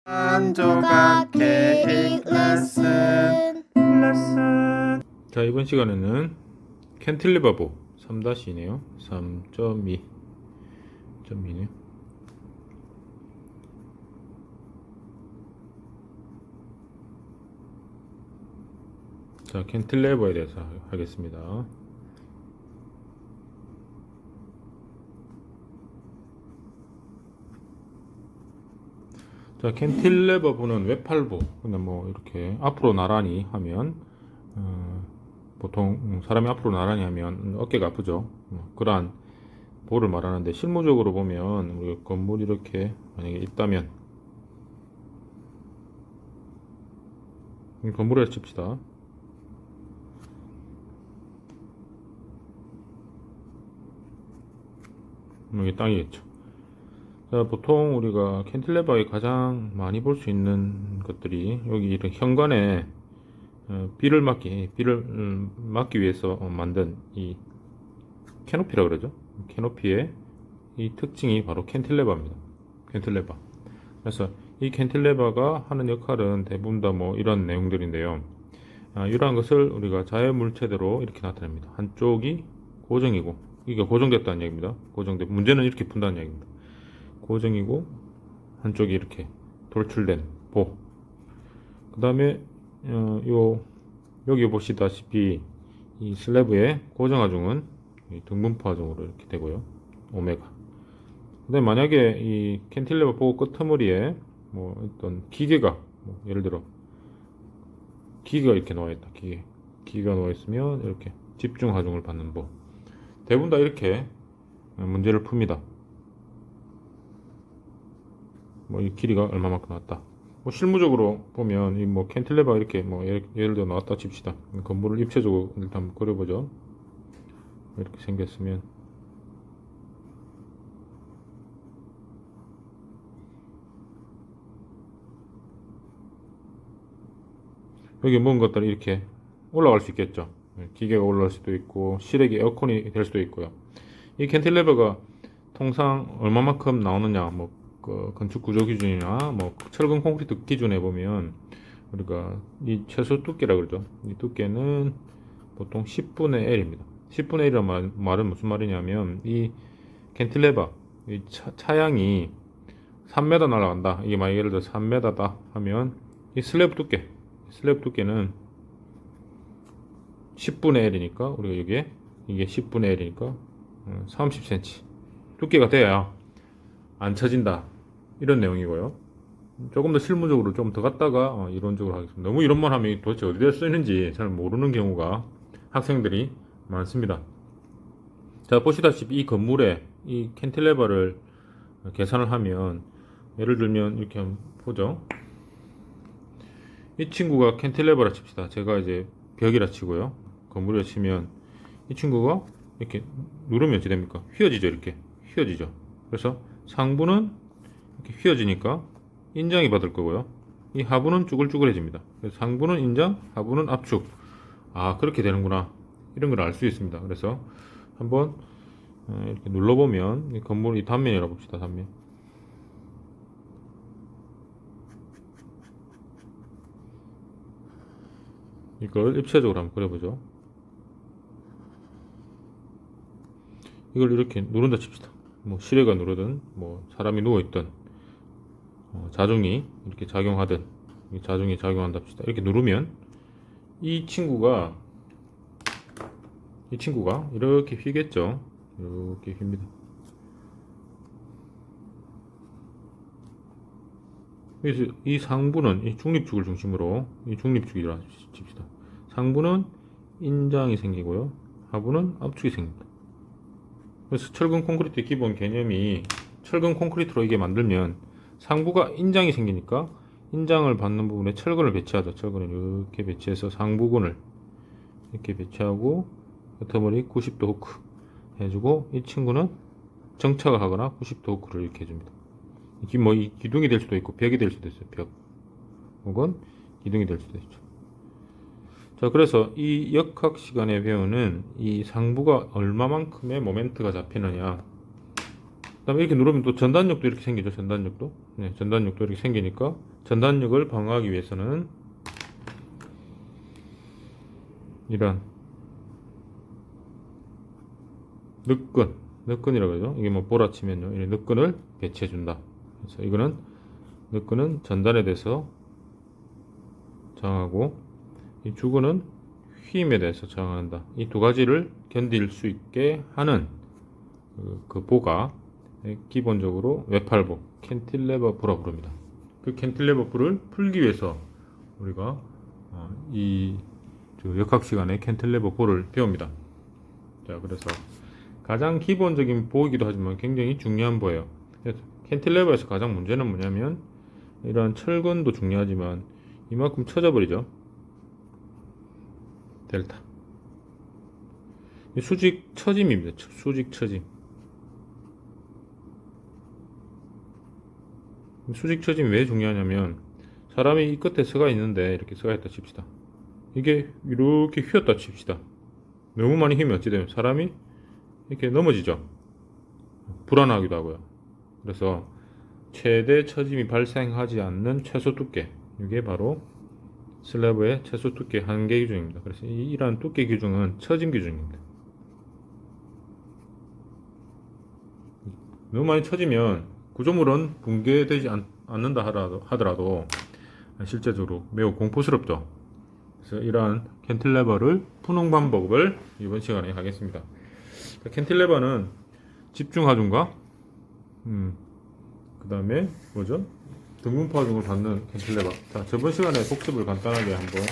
한 조각 케이크 레슨. 자, 이번 시간에는 캔틸리버보 3-2네요. 3.2.2네요. 자, 캔틸레버에 대해서 하겠습니다. 자, 캔틸레버보는 외팔보. 근데 뭐 이렇게 앞으로 나란히 하면 보통 사람이 앞으로 나란히 하면 어깨가 아프죠. 그러한 보를 말하는데, 실무적으로 보면 우리 건물이 이렇게 만약에 있다면, 건물에 칩시다. 여기 땅이겠죠. 자, 보통 우리가 캔틸레버에 가장 많이 볼 수 있는 것들이 여기 이런 현관에 비를 막기 위해서 만든 이 캐노피라고 그러죠. 캐노피의 이 특징이 바로 캔틸레버입니다. 캔틸레버. 그래서 이 캔틸레버가 하는 역할은 대부분 다 뭐 이런 내용들인데요. 이러한 것을 우리가 자연물체대로 이렇게 나타냅니다. 한쪽이 고정이고, 이게 고정됐다는 얘기입니다. 고정돼, 문제는 이렇게 푼다는 얘기입니다. 고정이고 한쪽이 이렇게 돌출된 보. 그 다음에 여기 보시다시피 이 슬래브의 고정하중은 등분포 하중으로 이렇게 되고요. 오메가. 근데 만약에 이 캔틸레버 보 끄트머리에 뭐 어떤 기계가, 뭐 예를 들어 기계가 이렇게 놓아있다. 기계가 놓아있으면 이렇게 집중 하중을 받는 보. 대부분 다 이렇게 문제를 풉니다. 뭐 이 길이가 얼마만큼 나왔다. 뭐 실무적으로 보면 이 뭐 캔틸레버가 이렇게 뭐 예를 들어 나왔다 칩시다. 건물을 입체적으로 일단 한번 그려보죠. 이렇게 생겼으면 여기 먼 것들이 이렇게 올라갈 수 있겠죠. 기계가 올라갈 수도 있고 실외기 에어컨이 될 수도 있고요. 이 캔틸레버가 통상 얼마만큼 나오느냐, 뭐 그 건축 구조 기준이나 뭐 철근 콘크리트 기준에 보면 우리가 이 최소 두께라 그러죠. 이 두께는 보통 10분의 L입니다. 10분의 L이란 말은 무슨 말이냐면, 이 캔틸레버 이 차양이 3m 날아간다. 이게 만약 예를 들어 3m다 하면 이 슬래브 두께는 10분의 L이니까, 우리가 이게 10분의 L이니까 30cm 두께가 돼야 안 처진다, 이런 내용이고요. 조금 더 실무적으로 좀 더 갔다가 이론적으로 하겠습니다. 너무 이론만 하면 도대체 어디다 쓰이는지 잘 모르는 경우가 학생들이 많습니다. 자, 보시다시피 이 건물에 이 캔틸레버를 계산을 하면, 예를 들면 이렇게 한번 보죠. 이 친구가 캔틸레버라 칩시다. 제가 이제 벽이라 치고요. 건물이라 치면 이 친구가 이렇게 누르면 어찌 됩니까? 휘어지죠. 이렇게 휘어지죠. 그래서 상부는 이렇게 휘어지니까 인장이 받을 거고요. 이 하부는 쭈글쭈글해집니다. 그래서 상부는 인장, 하부는 압축. 아, 그렇게 되는구나, 이런 걸 알 수 있습니다. 그래서 한번 이렇게 눌러보면 이 건물 이 단면이라고 봅시다. 단면. 이걸 입체적으로 한번 그려보죠. 이걸 이렇게 누른다 칩시다. 뭐 시래가 누르든 뭐 사람이 누워있든 자중이 이렇게 작용하든, 자중이 작용한답시다. 이렇게 누르면 이 친구가 이렇게 휘겠죠. 이렇게 휩니다. 그래서 이 상부는 이 중립축을 중심으로, 이 중립축이라 칩시다. 상부는 인장이 생기고요, 하부는 압축이 생깁니다. 그래서 철근 콘크리트의 기본 개념이, 철근 콘크리트로 이게 만들면 상부가 인장이 생기니까 인장을 받는 부분에 철근을 배치하죠. 철근을 이렇게 배치해서 상부근을 이렇게 배치하고 끄트머리 90도 후크 해주고, 이 친구는 정착을 하거나 90도 후크를 이렇게 해줍니다. 뭐 이 기둥이 될 수도 있고 벽이 될 수도 있어요. 벽 혹은 기둥이 될 수도 있죠. 자, 그래서 이 역학 시간에 배우는 이 상부가 얼마만큼의 모멘트가 잡히느냐, 그다음에 이렇게 누르면 또 전단력도 이렇게 생기죠. 전단력도. 네, 전단력도 이렇게 생기니까 전단력을 방어하기 위해서는 이런 늦끈이라고 하죠. 이게 뭐 보라치면요, 이 늦끈을 배치해 준다. 그래서 이거는 늦끈은 전단에 대해서 저항하고, 이 주근은 휘임에 대해서 저항한다. 이 두 가지를 견딜 수 있게 하는 그 보가 기본적으로 외팔보, 캔틸레버 부라 부릅니다. 그 캔틸레버 부를 풀기 위해서 우리가 이 역학 시간에 캔틸레버 보를 배웁니다. 자, 그래서 가장 기본적인 보이기도 하지만 굉장히 중요한 보예요. 캔틸레버에서 가장 문제는 뭐냐면 이러한 철근도 중요하지만 이만큼 쳐져 버리죠. 델타. 수직 처짐입니다. 수직 처짐. 수직 처짐이 왜 중요하냐면 사람이 이 끝에 서가 있는데 이렇게 서가 있다 칩시다. 이게 이렇게 휘었다 칩시다. 너무 많이 힘이 어찌 되면 사람이 이렇게 넘어지죠. 불안하기도 하고요. 그래서 최대 처짐이 발생하지 않는 최소 두께, 이게 바로 슬래브의 최소 두께 한계 기준입니다. 그래서 이러한 두께 기준은 처짐 기준입니다. 너무 많이 처지면 구조물은 붕괴되지 않는다 하더라도 실제적으로 매우 공포스럽죠. 그래서 이러한 캔틸레버를 푸는 방법을 이번 시간에 하겠습니다. 캔틸레버는 집중 하중과 그 다음에 뭐죠? 등분포 하중을 받는 캔틸레버. 자, 저번 시간에 복습을 간단하게 한번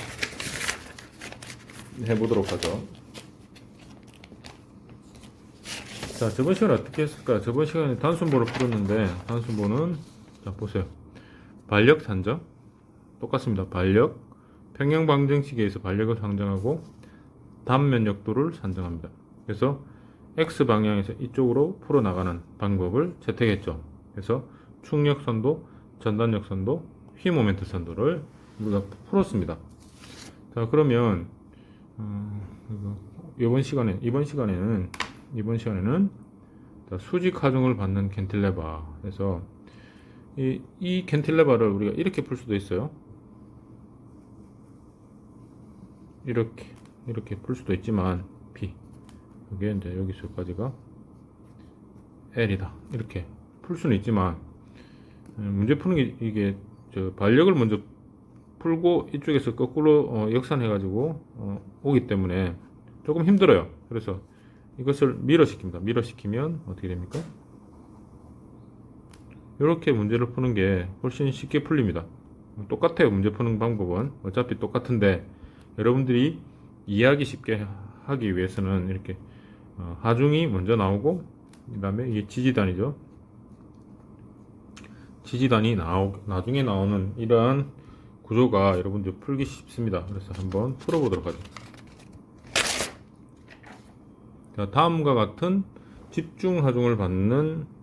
해보도록 하죠. 자, 저번 시간에 어떻게 했을까? 저번 시간에 단순보를 풀었는데, 단순보는, 자, 보세요. 반력 산정. 똑같습니다. 반력. 평형 방정식에서 반력을 상정하고, 단면역도를 산정합니다. 그래서, X방향에서 이쪽으로 풀어나가는 방법을 채택했죠. 그래서, 충력선도, 전단력선도, 휘모멘트 선도를 우리가 풀었습니다. 자, 그러면, 이번 시간에는 수직 하중을 받는 캔틸레버. 그래서 이 캔틸레버를 우리가 이렇게 풀 수도 있어요. 이렇게 풀 수도 있지만 B, 이게 이제 여기서까지가 L이다. 이렇게 풀 수는 있지만 문제 푸는 게 이게 반력을 먼저 풀고 이쪽에서 거꾸로 역산해가지고 오기 때문에 조금 힘들어요. 그래서 이것을 밀어시킵니다. 밀어시키면 어떻게 됩니까? 이렇게 문제를 푸는 게 훨씬 쉽게 풀립니다. 똑같아요. 문제 푸는 방법은 어차피 똑같은데 여러분들이 이해하기 쉽게 하기 위해서는 이렇게 하중이 먼저 나오고 그 다음에 이게 지지단이죠. 지지단이 나중에 나오는 이러한 구조가 여러분들 풀기 쉽습니다. 그래서 한번 풀어보도록 하죠. 자, 다음과 같은 집중 하중을 받는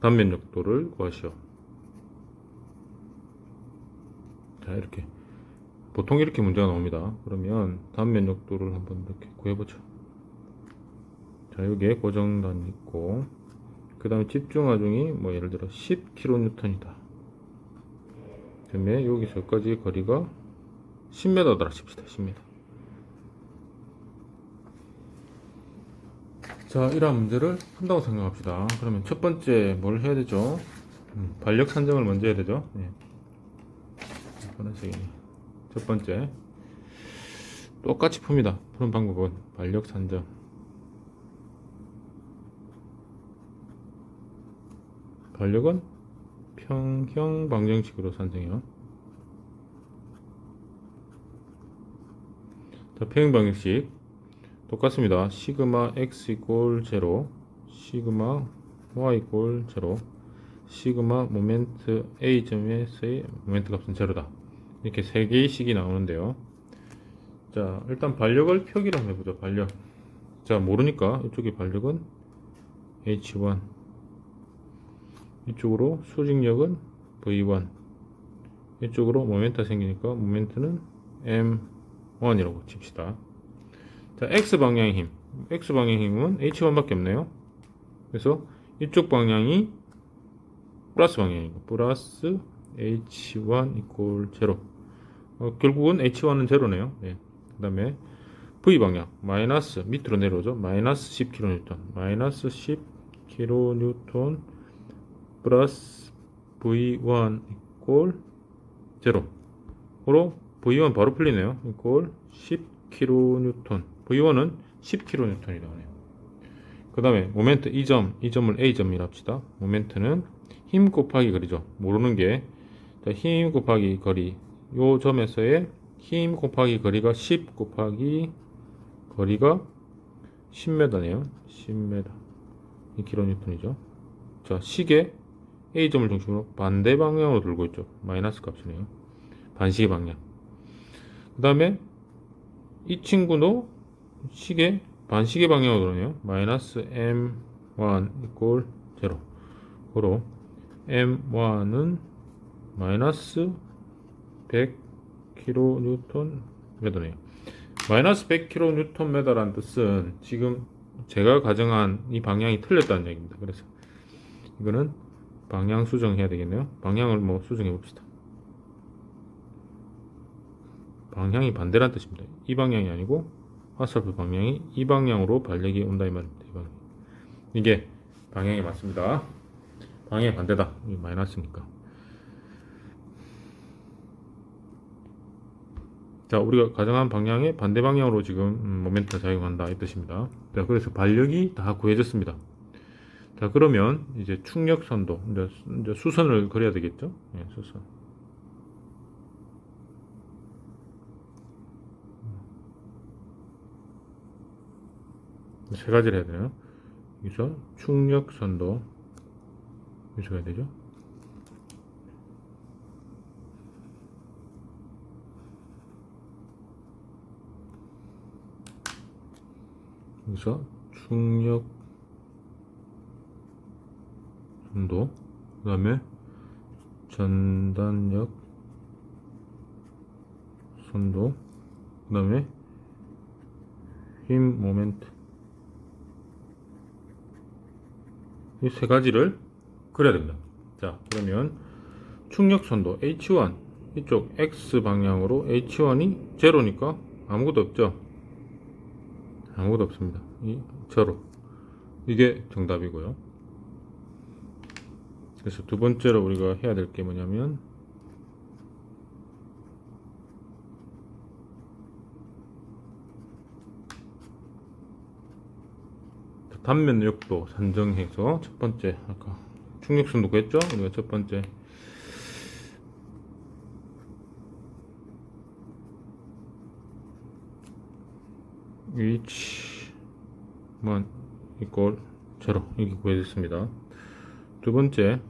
단면역도를 구하시오. 자, 이렇게 보통 이렇게 문제가 나옵니다. 그러면 단면역도를 한번 이렇게 구해보죠. 자, 여기에 고정단이 있고 그 다음에 집중하중이 뭐 예를 들어 10kN이다. 그다음에 여기서까지 거리가 10m더라 칩시다. 10m. 자, 이러한 문제를 푼다고 생각합시다. 그러면 첫 번째 뭘 해야 되죠? 반력 산정을 먼저 해야 되죠. 네. 첫 번째 똑같이 풉니다. 푸는 방법은 반력 산정. 반력은 평형 방정식으로 산정해요. 자, 평형 방정식 똑같습니다. 시그마 x 이퀄 0, 시그마 y 이퀄 0, 시그마 모멘트 A점에서의 모멘트 값은 제로다. 이렇게 세 개의 식이 나오는데요. 자, 일단 반력을 표기를 한번 해보죠. 반력. 자, 모르니까 이쪽에 반력은 H1, 이쪽으로 수직력은 V1, 이쪽으로 모멘트가 생기니까 모멘트는 M1이라고 칩시다. 자, X 방향의 힘. X 방향의 힘은 H1밖에 없네요. 그래서 이쪽 방향이 플러스 방향이고, 플러스 H1 이퀄 제로. 결국은 H1은 제로네요. 예. 그 다음에 V 방향 마이너스 밑으로 내려오죠. 마이너스 10kN, 마이너스 10kN 플러스 V1 이퀄 제로로 V1 바로 풀리네요. 이퀄 10kN. V1은 10kN이 나오네요. 그 다음에 모멘트 이 점을 A점이라 합시다. 모멘트는 힘 곱하기 거리죠. 모르는 게 힘 곱하기 거리, 요 점에서의 힘 곱하기 거리가 10 곱하기 거리가 10m네요. 10m. 이 kN이죠. 자, 시계 A점을 중심으로 반대 방향으로 돌고 있죠. 마이너스 값이네요. 반시계 방향. 그 다음에 이 친구도 시계 반시계 방향으로 돌네요. 마이너스 M1 이퀄 제로. 고로 M1은 마이너스 100kNm네요. 마이너스 100kNm라는 뜻은 지금 제가 가정한 이 방향이 틀렸다는 얘기입니다. 그래서 이거는 방향 수정해야 되겠네요. 방향을 뭐 수정해 봅시다. 방향이 반대란 뜻입니다. 이 방향이 아니고 화살표 방향이 이 방향으로 반력이 온다 이 말입니다. 이게 방향이 맞습니다. 방향이 반대다. 이 마이너스니까. 자, 우리가 가정한 방향의 반대 방향으로 지금 모멘트가 작용한다 이 뜻입니다. 자, 그래서 반력이 다 구해졌습니다. 자, 그러면 이제 충력선도 이제 수선을 그려야 되겠죠? 네, 수선. 세 가지를 해야 되나요? 여기서 충력선도 여기서 해야 되죠? 여기서 충력 선도, 그 다음에 전단력 선도, 그 다음에 힘 모멘트, 이 세 가지를 그려야 됩니다. 자, 그러면 충력 선도 H1 이쪽 X 방향으로 H1이 제로니까 아무것도 없죠. 아무것도 없습니다. 이 제로. 이게 정답이고요. 그래서 두 번째로 우리가 해야 될 게 뭐냐면 단면 역도 산정해서 첫 번째 아까 충력선도 구했죠? 우리가 첫 번째 H1 이퀄 제로 이렇게 구해졌습니다. 두 번째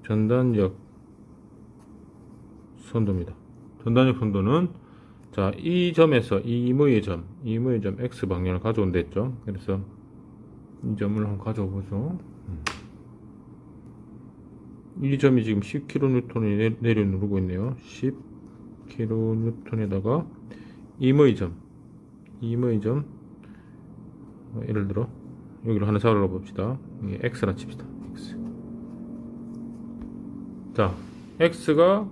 전단력 선도입니다. 전단력 선도는 자, 이 점에서 이무의 점 X 방향을 가져온다 했죠. 그래서 이 점을 한번 가져오 보죠. 이 점이 지금 10kN이 내려누르고 있네요. 10kN에다가 이무의 점 예를 들어 여기로 하나 잡으러 봅시다. 이게 X라 칩시다. X. 자, X가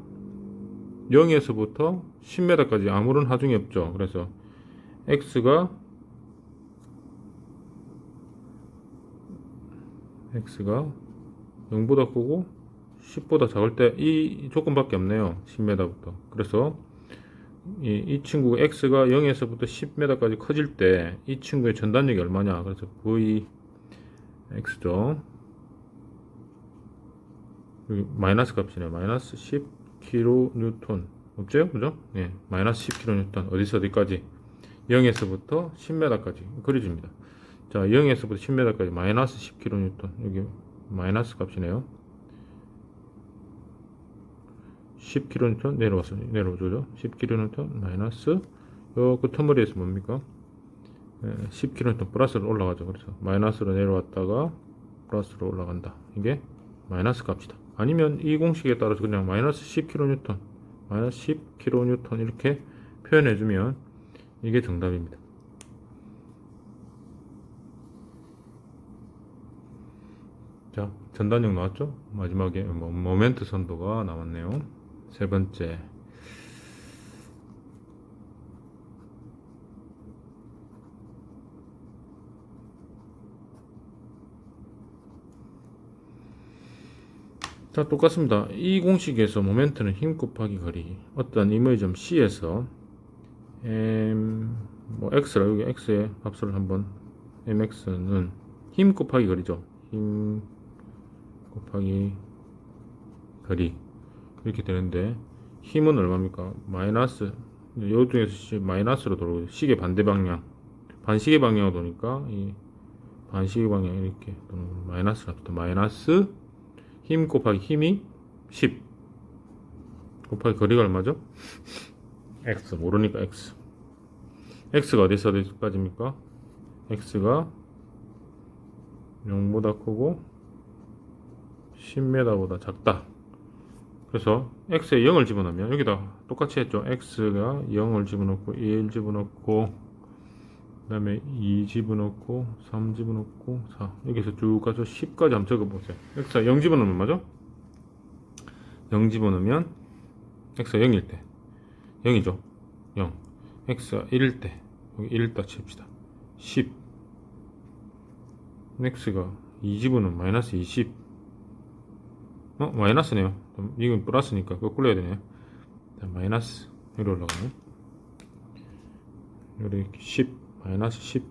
0에서부터 10m까지 아무런 하중이 없죠. 그래서 X가 0보다 크고 10보다 작을 때 이 조건밖에 없네요. 10m부터. 그래서 이 친구 X가 0에서부터 10m까지 커질 때 이 친구의 전단력이 얼마냐. 그래서 Vx죠. 여기 마이너스 값이네요. 마이너스 10kN 없죠? 그죠? 예, 마이너스 10kN 어디서 어디까지 0에서부터 10m까지 그려집니다. 자, 0에서부터 10m까지 마이너스 10kN. 여기 마이너스 값이네요. 10kN 내려오죠. 10kN 마이너스 요 끄트머리에서 뭡니까? 10kN 플러스로 올라가죠. 그래서 마이너스로 내려왔다가 플러스로 올라간다. 이게 마이너스 값이다. 아니면 이 공식에 따라서 그냥 마이너스 10kN, 마이너스 10kN 이렇게 표현해주면 이게 정답입니다. 자, 전단력 나왔죠? 마지막에 모멘트 선도가 나왔네요. 세 번째. 자, 똑같습니다. 이 공식에서 모멘트는 힘 곱하기 거리. 어떤 임의점 C에서 X라, 여기 X의 값을 한번, MX는 힘 곱하기 거리죠. 힘 곱하기 거리. 이렇게 되는데, 힘은 얼마입니까? 마이너스, 요 중에서 마이너스로 돌아오고, 시계 반대 방향. 반시계 방향으로 도니까, 이 반시계 방향 이렇게 도는 마이너스 값부터 마이너스 힘 곱하기 힘이 10 곱하기 거리가 얼마죠? X 모르니까 X가 어디서 어디까지입니까? X가 0보다 크고 10m보다 작다. 그래서 X에 0을 집어넣으면 여기다 똑같이 했죠. X가 0을 집어넣고 1 집어넣고 그 다음에 2 집어넣고 3 집어넣고 4 여기서 쭉 가서 10까지 한번 적어보세요. X가 0 집어넣으면 맞아? 0 집어넣으면 X가 0일 때 0이죠. 0 X가 1일 때 여기 1을 딱 칩시다. 10 X가 2 집어넣으면 마이너스 20 마이너스네요. 이건 플러스니까 거꾸로 해야 되네요. 마이너스 여기 올라가네. 여기 10 마이너스 10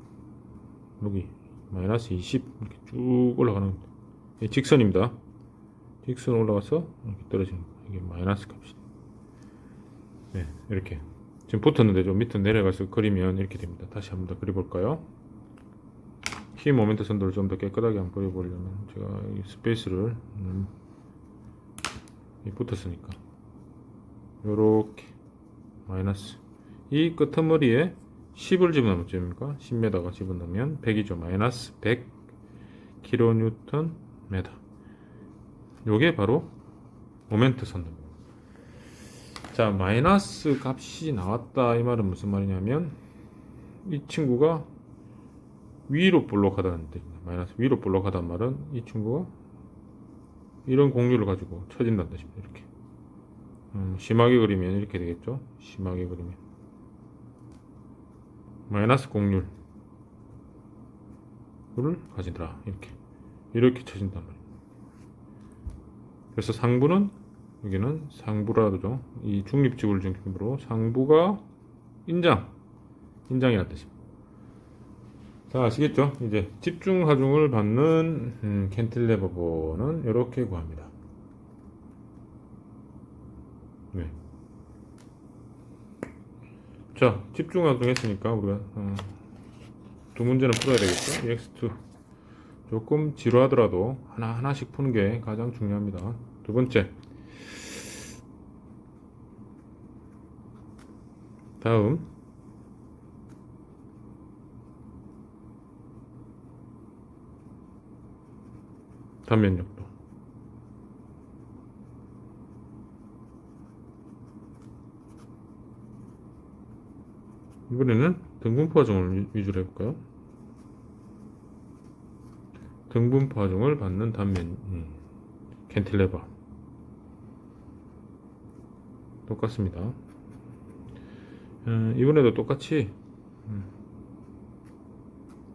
여기 마이너스 20 이렇게 쭉 올라가는 겁니다. 이게 직선입니다. 직선 올라가서 이렇게 떨어지는 거예요. 이게 마이너스 값이. 네, 이렇게 지금 붙었는데 좀 밑으로 내려가서 그리면 이렇게 됩니다. 다시 한번 더 그려볼까요? 힘 모멘트 선도를 좀 더 깨끗하게 한번 그려보려면 제가 이 스페이스를 붙었으니까 요렇게 마이너스 이 끄트머리에 10을 집어넣으면 됩니까? 10m가 집어넣으면 100이죠. 마이너스 100 kN m. 요게 바로 모멘트 선도입니다. 자, 마이너스 값이 나왔다. 이 말은 무슨 말이냐면 이 친구가 위로 볼록하다는 뜻입니다. 마이너스 위로 볼록하다는 말은 이 친구가 이런 공률을 가지고 쳐진다는 뜻입니다. 이렇게 심하게 그리면 이렇게 되겠죠. 심하게 그리면 마이너스 공률을 가진다. 이렇게 쳐진단 말이에요. 그래서 상부는 여기는 상부라 그러죠. 이 중립지구를 중심으로 상부가 인장이라는 뜻입니다. 자, 아시겠죠? 이제 집중 하중을 받는 캔틸레버는 이렇게 구합니다. 네. 자, 집중 하중 했으니까 우리가 두 문제는 풀어야 되겠죠? EX2 조금 지루하더라도 하나씩 푸는 게 가장 중요합니다. 두 번째, 다음 단면역도. 이번에는 등분포 하중을 위주로 해볼까요? 등분포 하중을 받는 단면 캔틸레버 똑같습니다. 이번에도 똑같이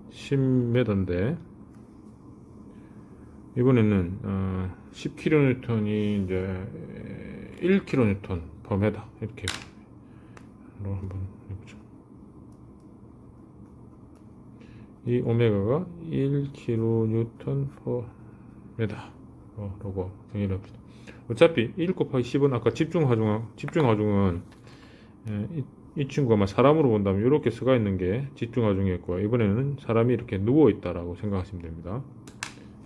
10m인데 이번에는 10kN이 이제 1kN per m 이렇게 한번 해보죠. 이 오메가가 1kN per m 라고 정의를 합시다. 어차피 1 곱하기 10은 아까 집중 하중은 이 친구가 사람으로 본다면 이렇게 쓰가 있는 게 집중하중이었고요. 이번에는 사람이 이렇게 누워 있다라고 생각하시면 됩니다.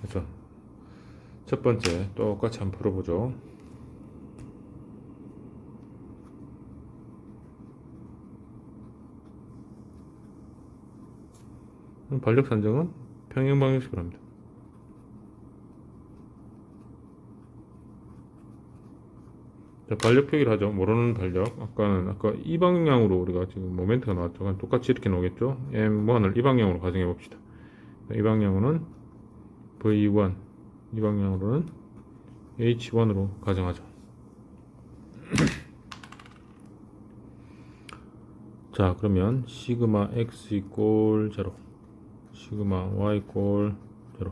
그래서 첫 번째 똑같이 한번 풀어보죠. 반력 산정은 평행 방정식으로 합니다. 자, 반력 표기를 하죠. 모르는 반력. 아까 이 방향으로 우리가 지금 모멘트가 나왔죠. 똑같이 이렇게 나오겠죠. M1을 이 방향으로 가정해 봅시다. 이 방향으로는 V1, 이 방향으로는 H1으로 가정하죠. 자, 그러면 시그마 X 이꼴 0, 시그마 Y 이꼴 0,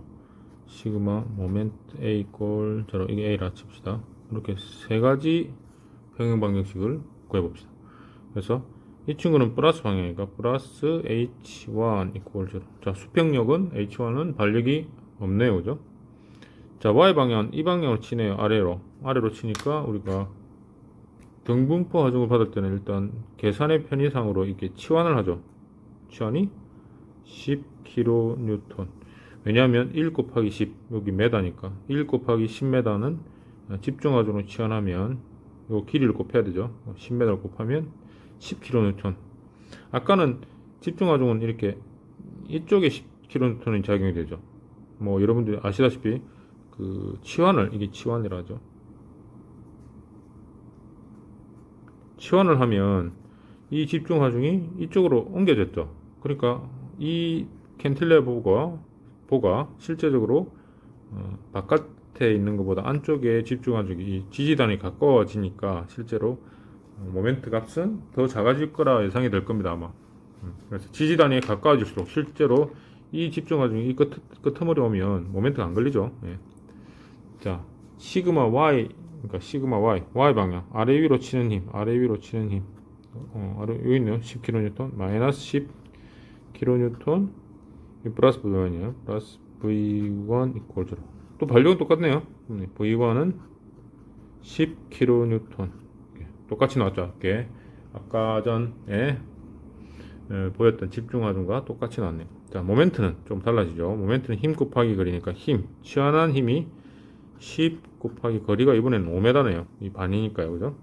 시그마 모멘트 A 이꼴 0, 이게 A라 칩시다. 이렇게 세 가지 평행 방정식을 구해봅시다. 그래서 이 친구는 플러스 방향이니까 플러스 H1 이꼴 0. 자, 수평력은 H1은 반력이 없네요. 그죠? 자, Y 방향, 이 방향으로 치네요. 아래로 치니까 우리가 등분포 하중을 받을 때는 일단 계산의 편의상으로 이렇게 치환을 하죠. 치환이 10kN. 왜냐하면 1 곱하기 10, 여기 메다니까 1 곱하기 10m는 집중하중으로 치환하면 요 길이를 곱해야 되죠. 10m를 곱하면 10kN. 아까는 집중하중은 이렇게 이쪽에 10kN이 작용이 되죠. 뭐 여러분들이 아시다시피 그 치환을, 이게 치환이라 하죠. 치환을 하면 이 집중하중이 이쪽으로 옮겨졌죠. 그러니까 이 캔틸레버가 실제적으로 바깥에 있는 것보다 안쪽에 집중하중이 지지단이 가까워지니까 실제로 모멘트 값은 더 작아질 거라 예상이 될 겁니다, 아마. 그래서 지지단이 가까워질수록 실제로 이 집중하중이 이 끄트머리 오면 모멘트가 안 걸리죠. 예. 자, 시그마 Y, 그러니까 시그마 Y 방향, 아래 위로 치는 힘, 여기 있네요. 10kN, 마이너스 10kN, 플러스 V1이에요. 플러스 V1 이퀄 0. 또 반력은 똑같네요. V1은 10kN. 똑같이 나왔죠. 이렇게 아까 전에 보였던 집중하중과 똑같이 나왔네요. 자, 모멘트는 좀 달라지죠. 모멘트는 힘 곱하기 거리니까 치환한 힘이 10 곱하기 거리가 이번에는 5m네요. 이 반이니까요. 그죠?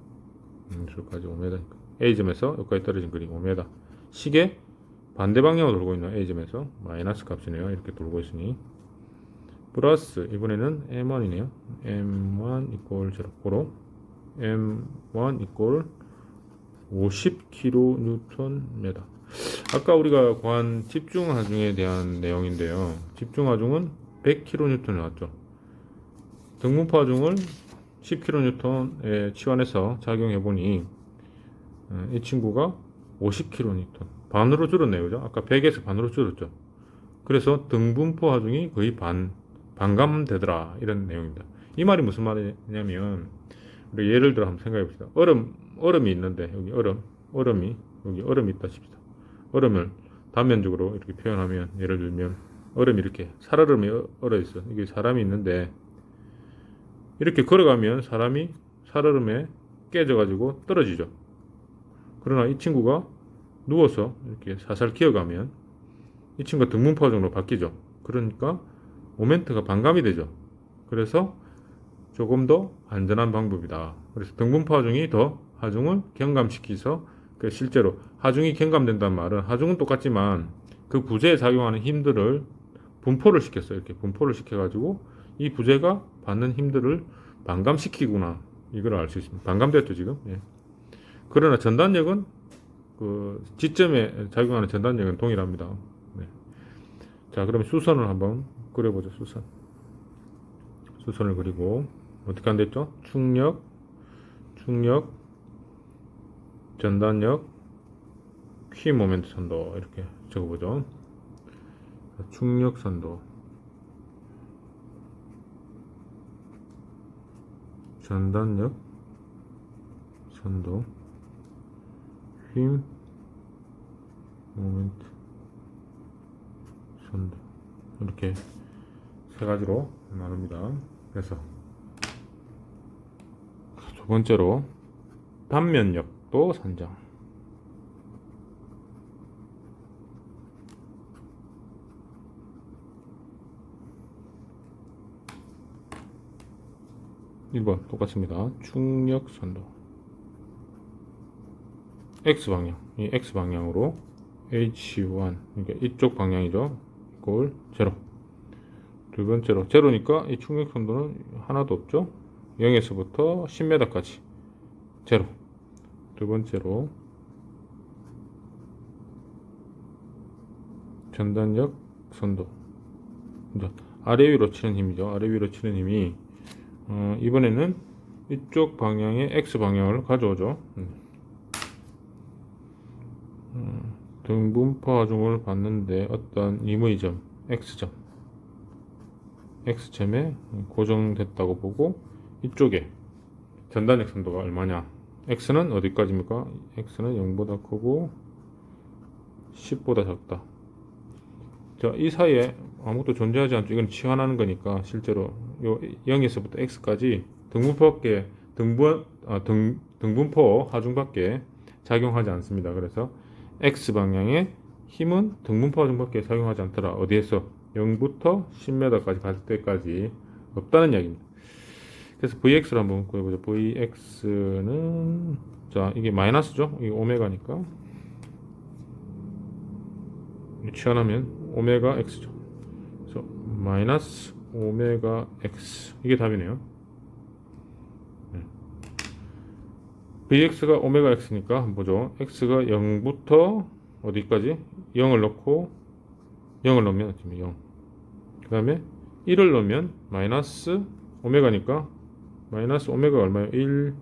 여기까지 5m니까. A점에서 여기까지 떨어진 거리 5m. 시계 반대 방향으로 돌고 있는 A점에서 마이너스 값이네요. 이렇게 돌고 있으니. 플러스 이번에는 M1이네요. M1 이꼴 0. 고로 M1 이꼴 50kN. 아까 우리가 구한 집중하중에 대한 내용인데요. 집중하중은 100kN 나왔죠. 등분포 하중을 10kN에 치환해서 작용해보니 이 친구가 50kN, 반으로 줄었네요. 그죠? 아까 100에서 반으로 줄었죠. 그래서 등분포 하중이 거의 반감되더라, 이런 내용입니다. 이 말이 무슨 말이냐면, 우리 예를 들어 한번 생각해 봅시다. 얼음이 있는데 여기 얼음이 있다 칩시다. 얼음을 단면적으로 이렇게 표현하면, 예를 들면 얼음이 이렇게 살얼음이 얼어 있어. 이게 사람이 있는데 이렇게 걸어가면 사람이 살얼음에 깨져가지고 떨어지죠. 그러나 이 친구가 누워서 이렇게 살살 기어가면 이 친구가 등분포 하중으로 바뀌죠. 그러니까 모멘트가 반감이 되죠. 그래서 조금 더 안전한 방법이다. 그래서 등분포 하중이 더 하중을 경감시키서, 실제로 하중이 경감된다는 말은 하중은 똑같지만 그 부재에 작용하는 힘들을 분포를 시켰어요. 이렇게 분포를 시켜가지고 이 부재가 받는 힘들을 반감시키구나, 이걸 알 수 있습니다. 반감됐죠 지금. 예. 그러나 전단력은 그 지점에 작용하는 전단력은 동일합니다. 네. 자, 그럼 수선을 한번 그려보죠. 수선을 그리고 어떻게 한댔죠? 충력, 전단력, 퀴 모멘트 선도, 이렇게 적어보죠. 충력 선도, 전단력 선도, 힘 모멘트 선도, 이렇게 세 가지로 나눕니다. 그래서 두 번째로 단면력도 산정. 1번 똑같습니다. 충력선도 X방향, 이 X방향으로 H1, 그러니까 이쪽 방향이죠. 이꼴 제로. 두 번째로 제로니까 이 충력선도는 하나도 없죠. 0에서부터 10m까지 제로. 두 번째로 전단력 선도, 이제 아래 위로 치는 힘이죠. 아래 위로 치는 힘이 이번에는 이쪽 방향의 X 방향을 가져오죠. 등분파 하중을 봤는데 어떤 임의 점 X점, X점에 고정됐다고 보고 이쪽에 전단력 선도가 얼마냐? X는 어디까지입니까? X는 0보다 크고 10보다 작다. 자, 이 사이에 아무것도 존재하지 않죠. 이건 치환하는 거니까 실제로 요 0에서부터 X까지 등분포 하중밖에 작용하지 않습니다. 그래서 X 방향의 힘은 등분포 하중밖에 작용하지 않더라. 어디에서 0부터 10m까지 갈 때까지 없다는 이야기입니다. 그래서 Vx를 한번 구해보죠. Vx는 자, 이게 마이너스죠. 이게 오메가니까 치환하면 오메가 x죠. 그래서 마이너스 오메가 x, 이게 답이네요. Vx가 오메가 x니까 뭐죠? x가 0부터 어디까지? 0을 넣고 0을 넣으면 지금 0. 그 다음에 1을 넣으면 마이너스 오메가니까 마이너스 오메가가 얼마예요? 1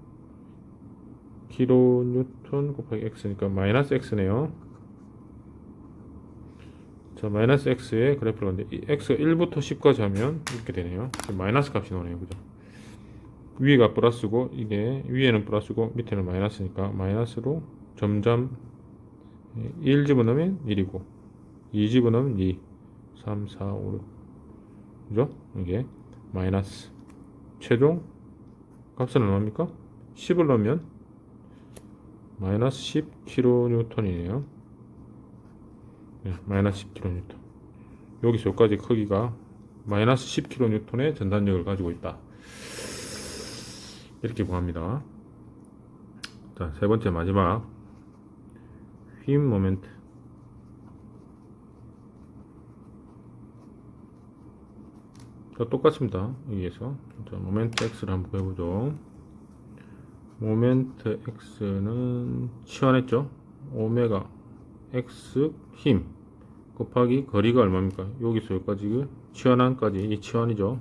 kN 곱하기 x니까 마이너스 x네요. 자, 마이너스 x의 그래프를 봤는데 x가 1부터 10까지 하면 이렇게 되네요. 마이너스 값이 나오네요. 그죠? 위가 플러스고 이게 위에는 플러스고 밑에는 마이너스니까 마이너스로 점점 1 집어넣으면 1이고 2 집어넣으면 2, 3, 4, 5, 6. 그죠? 이게 마이너스 최종 값은 얼마입니까? 10을 넣으면 마이너스 10kN이네요. 마이너스 10kN. 여기서 여기까지 크기가 마이너스 10kN의 전단력을 가지고 있다. 이렇게 구합니다. 자, 세 번째 마지막 힘 모멘트. 똑같습니다. 여기에서 자, 모멘트 X를 한번 구해보죠. 모멘트 X는 치환했죠. 오메가 X 힘 곱하기 거리가 얼마입니까? 여기서 여기까지 치환한까지, 이 치환이죠.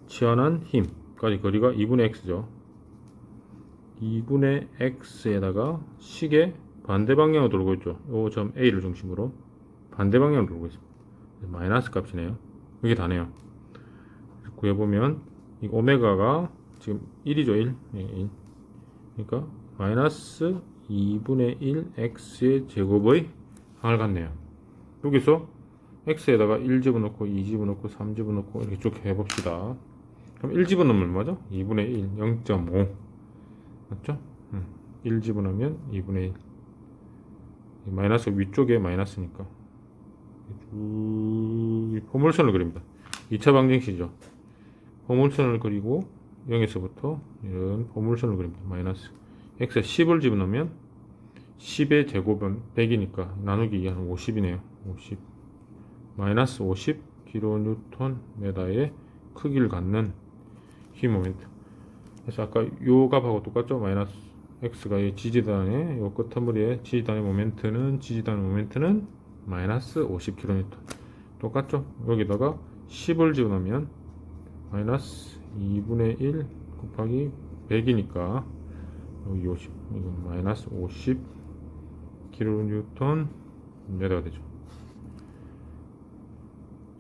치환한 힘까지 거리가 2분의 x죠. 2분의 x에다가 시계 반대 방향으로 돌고 있죠. 요 점 A를 중심으로 반대 방향으로 돌고 있습니다. 마이너스 값이네요. 이게 다네요. 구해보면 이 오메가가 지금 1이죠. 1. 네, 1. 그러니까 마이너스 2분의 1 x의 제곱의 항을 갖네요. 여기서 x에다가 1 집어넣고 2 집어넣고 3 집어넣고 이렇게 쭉 해봅시다. 그럼 1 집어넣으면 얼마죠? 2분의 1, 0.5 맞죠? 1 집어넣으면 2분의 1. 마이너스 위쪽에 마이너스니까 쭉 포물선을 그립니다. 2차 방정식이죠. 포물선을 그리고 0에서부터 이런 포물선을 그립니다. 마이너스 x에 10을 집어넣으면 10의 제곱은 100이니까 나누기 2 하면 50이네요. 50 마이너스 50 kN 메다의 크기를 갖는 힘 모멘트. 그래서 아까 요 값하고 똑같죠? 마이너스 x가 이 지지단의 요 끝머리에 지지단의 모멘트는 마이너스 50 kN. 똑같죠? 여기다가 10을 집어넣으면 마이너스 2분의 1 곱하기 100이니까 여기 50, 이건 마이너스 50 kN 메다가 되죠.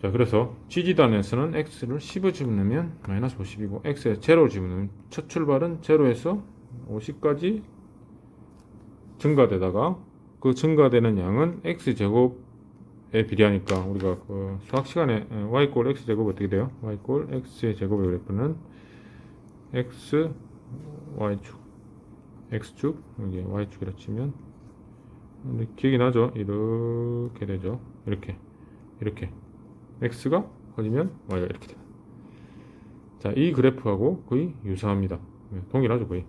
자, 그래서 지지단에서는 x를 10을 집어넣으면 마이너스 50이고 x에 제로를 집어넣으면 첫 출발은 제로에서 50까지 증가되다가 그 증가되는 양은 x제곱에 비례하니까 우리가 그 수학 시간에 y꼴 x제곱 어떻게 돼요? y꼴 x의 제곱의 그래프는 x y축 x축 여기 y축이라 치면 기억이 나죠? 이렇게 되죠. 이렇게 x가 커지면 y가 이렇게 됩니다. 자, 이 그래프하고 거의 유사합니다. 동일하죠, 거의.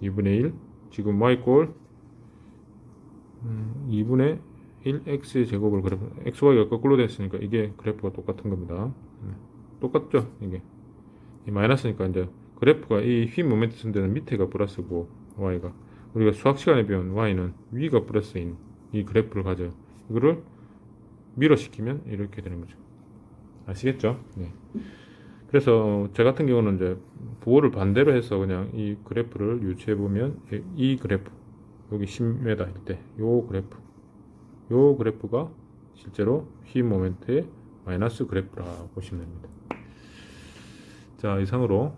2분의 1, 지금 y꼴 2분의 1 x의 제곱을 그래프, xy가 거꾸로 됐으니까 이게 그래프가 똑같은 겁니다. 똑같죠, 이게. 이 마이너스니까 이제 그래프가 이 휘 모멘트 쓴 데는 밑에가 플러스고 y가, 우리가 수학 시간에 배운 y는 위가 플러스인 이 그래프를 가져요. 이거를 밀어시키면 이렇게 되는 거죠. 아시겠죠? 네. 그래서 제 같은 경우는 이제 부호를 반대로 해서 그냥 이 그래프를 유추해 보면 이 그래프, 여기 10m일 때 요 그래프가 실제로 휘 모멘트의 마이너스 그래프라 보시면 됩니다. 자, 이상으로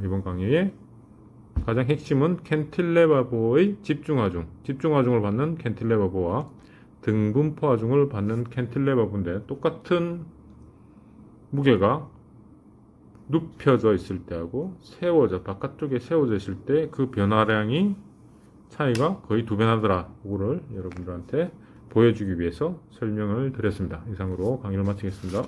이번 강의의 가장 핵심은 캔틸레버보의 집중하중을 받는 캔틸레버보와 등분포 하중을 받는 캔틸레버보인데, 똑같은 무게가 눕혀져 있을 때하고 바깥쪽에 세워져 있을 때 그 변화량이 차이가 거의 2배 나더라. 그거를 여러분들한테 보여주기 위해서 설명을 드렸습니다. 이상으로 강의를 마치겠습니다.